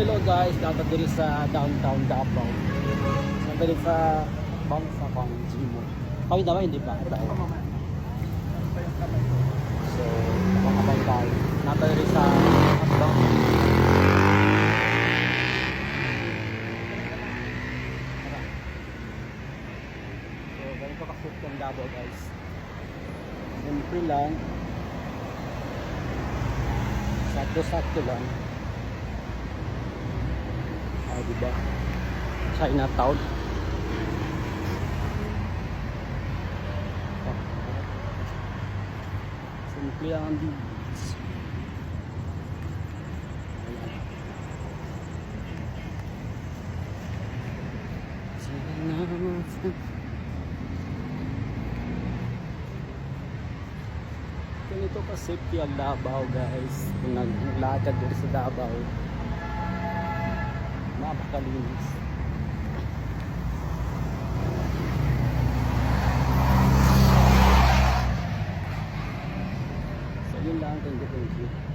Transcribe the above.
hello guys, dapat diri sa downtown Davao. Diri sa Bangsa Pang Gimo. Kami naman hindi pa. So, abang-abang tayo. Nata diri sa Asbang. So, ganito ka-shoot yung Davao guys. Simple lang. Sakto-sakto lang. Diba? Chinatown. Simple lang ang beach. Ganito ka safety ang Davao guys. Kung naglakad dito sa Davao, napakalinis. So yun lang, thank you.